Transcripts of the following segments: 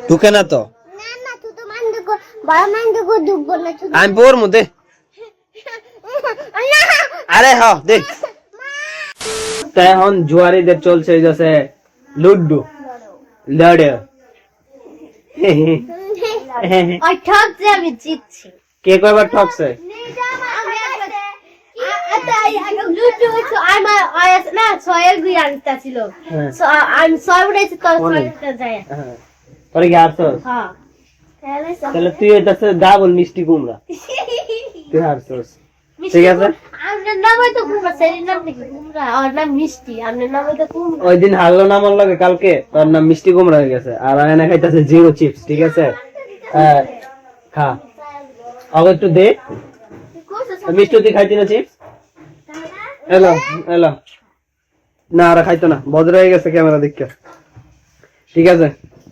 ঢুকে না তো আমি বোর মধ্যে আরে হ দেখ তাই এখন জুয়ারিদের চলছে যাচ্ছে লুড্ডু লড়ে আমি জিতছি কে কয়বার ঠকছে তাহলে তুই হইতাছে ডাবল মিষ্টি কুমড়া তুই হারছস ঠিক আছে ওই দিন হারলো না আমার লাগে কালকে তোর নাম মিষ্টি কুমড়া হয়ে গেছে আর এনে খাইতেছে জিরো চিপস ঠিক আছে খা আগে একটু দে মিষ্টি তুই খাইতি না চিপস এলো এলো না আর খাইতো না বজ্র হয়ে গেছে ক্যামেরা দেখে ঠিক আছে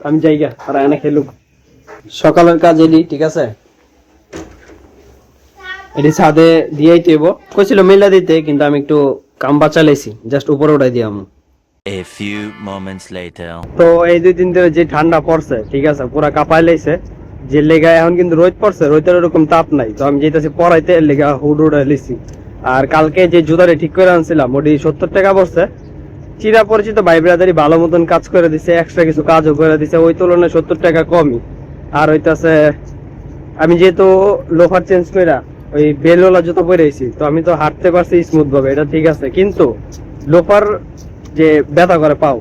আমি যাই গা আর এনে খেলুক সকালের কাজ এলি ঠিক আছে এটি ছাদে দিয়েই দেবো কইছিল মেলা দিতে কিন্তু আমি একটু কাম বাঁচালাইছি জাস্ট উপরে উঠাই দিয়াম A few moments later. তো এই 2-3 দিন যে ঠান্ডা পড়ছে ঠিক আছে পুরা কাঁপাই লাইছে যে লেগা এখন কিন্তু রোদ পড়ছে রোদের এরকম তাপ নাই তো আমি যেতেছি পড়াইতে লেগা হুড উড়াই লিছি আর কালকে যে জুতারে ঠিক করে আনছিলাম ওটি 70 টাকা পড়ছে চিরা পরিচিত ভাই ব্রাদারি ভালো মতন কাজ করে দিছে এক্সট্রা কিছু কাজও করে দিছে ওই তুলনায় 70 টাকা কমই আর হইতাছে আমি যেহেতু লোফার চেঞ্জ কইরা ওই বেলওয়ালা জুতো পরে আইছি তো আমি তো হাঁটতে পারছি স্মুথ ভাবে এটা ঠিক আছে কিন্তু লোফার যে ব্যথা করে পাও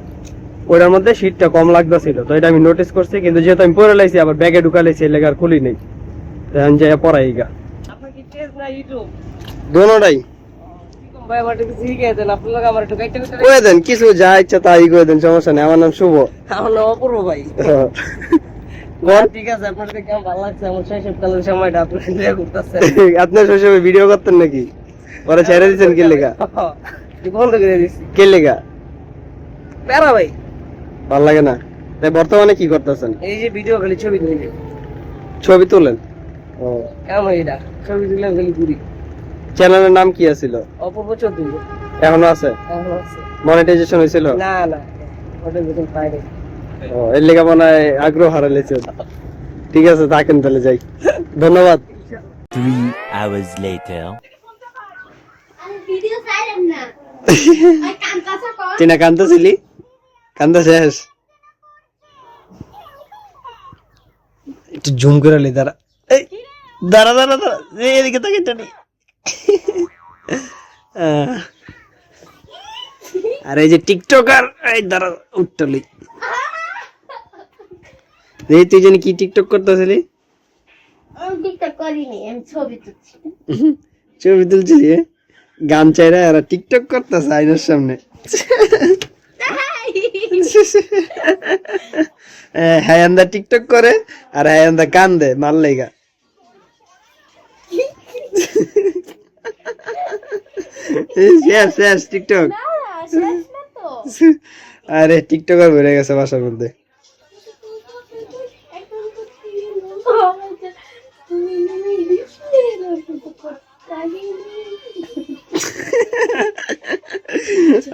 ওইটার মধ্যে শীতটা কম লাগতেছিল তো এটা আমি নোটিস করছি কিন্তু যেহেতু আমি পরে লাইছি আবার ব্যাগে ঢুকা লাইছি এর লাগি আর খুলি নেই এখন যাই পড়াই গা আপনার কি টেস্ট না ইউটিউব দোনোটাই ভাই আমার একটু শিখিয়ে দেন আপনার লাগে আমার একটু গাইতে গাইতে কয়ে দেন কিছু যা ইচ্ছা তাই কয়ে দেন সমস্যা নেই আমার নাম শুভ আমার নাম অপূর্ব ভাই বল ঠিক আছে আপনার কেমন ভালো লাগছে আমার শৈশবকালের সময়টা আপনি এনজয় করতেছেন আপনার শৈশবে ভিডিও করতেন নাকি পরে ছেড়ে দিচ্ছেন কে লেগা বন্ধ করে দিচ্ছি কে লেগা প্যারা ভাই ভাল লাগে না তাই বর্তমানে কি করতেছেন এই যে ভিডিও খালি ছবি তুলি ছবি তোলেন ও কেমন এটা ছবি তুলে খালি ঘুরি চ্যানেলের নাম কি ছিল অপূর্ব চৌধুরী এখনো আছে এখন আছে মনিটাইজেশন হয়েছিল না না ওটা বেতন পাই নাই ও এর লেগে মনে হয় আগ্রহ হারালেছে ঠিক আছে থাকেন তাহলে যাই ধন্যবাদ 3 hours later. চিনা কান্দা ছিলি কান্দা শেষ একটু জুম করে লি দাঁড়া এই দাঁড়া দাঁড়া দাঁড়া এদিকে তাকে টানি আর এই যে টিকটকার এই দাঁড়া উঠলি এই তুই জানি কি টিকটক করতেছিলি আমি টিকটক করিনি আমি ছবি তুলছি ছবি তুলছিলি গান চাইরা আর টিকটক করতেছে আয়নার সামনে হায়ান্দা টিকটক করে আর হায়ান্দা কান্দে মাল লেগা শেষ টিকটক আরে টিকটকার বেড়ে গেছে বাসার মধ্যে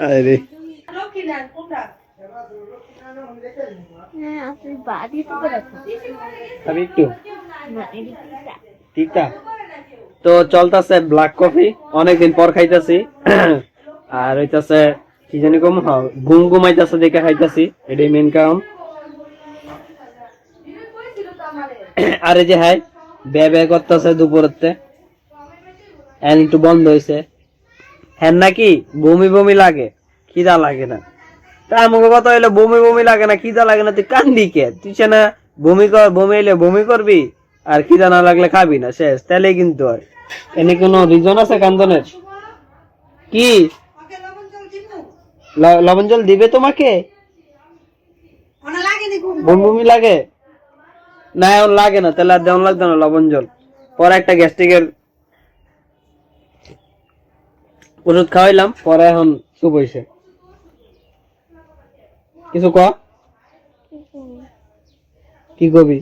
আরে আমি একটু ঠিকটা তো চলতেছে ব্ল্যাক কফি অনেকদিন পর খাইতাছি আর হইতাছে কি জানি কম ঘুম ঘুমাইতেছে দেখে খাইতাছি এটাই মেন কারণ আরে যে হ্যাঁ বে করতেছে দুপুরতে এখন একটু বন্ধ হয়েছে হ্যাঁ নাকি বমি বমি লাগে খিদা লাগে না তা আমাকে কথা হইলো বমি বমি লাগে না খিদা লাগে না তুই কান্দি কে তুই না বমি কর বমি এলে বমি করবি আর খিদা না লাগলে খাবি না শেষ তাহলে কিন্তু হয় এনে কোনো রিজন আছে কান্দনের কি লবণ জল দিবে তোমাকে বমি বমি লাগে না এখন লাগে না তাহলে আর দেওয়ান লাগতো না লবণ জল পরে একটা গ্যাস্ট্রিকের ওষুধ খাওয়াইলাম পরে এখন চুপ হয়েছে কিছু ক কি কবি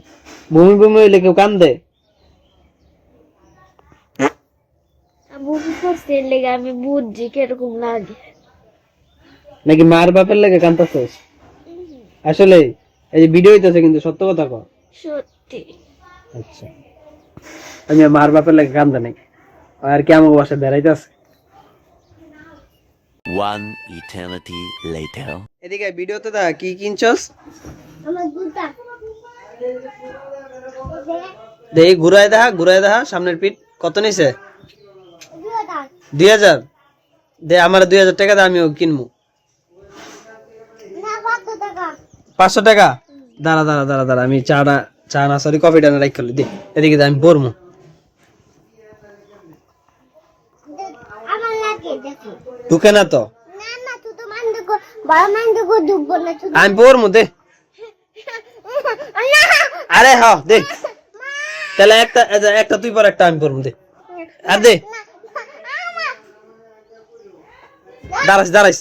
বমি বমি হইলে কেউ কান্দে আমি বুঝছি কিরকম লাগে নাকি মার বাপের লেগে কান্দতেছিস আসলে এই যে ভিডিও হইতেছে কিন্তু সত্য কথা কও। সত্যি। আচ্ছা আমি মার বাপের লাগে কান্দা নাই আর কি আমার বাসায় বেড়াইতে আছে। One eternity later. এদিকে ভিডিওতে দা কি কিনছস? আমার জুতা। দেই ঘুরায় দেখা সামনের পিঠ কত নিছে? 2000 দে আমার 2000 টাকা দে আমিও কিনবো। না কত টাকা? 500 টাকা দাঁড়া আমি চা না সরি কফিটা না রাখ দে এদিকে দে আমি পড়মু। আমার লাগে দেখো। ঢুকে না তো না না তুই তো মানতে কো বড় মানতে কো ডুববো না তুই। আমি পড়মু দে। না আরে হ দে তাহলে একটা তুই পর একটা আমি পড়মু দে আর দে দাঁড়াইস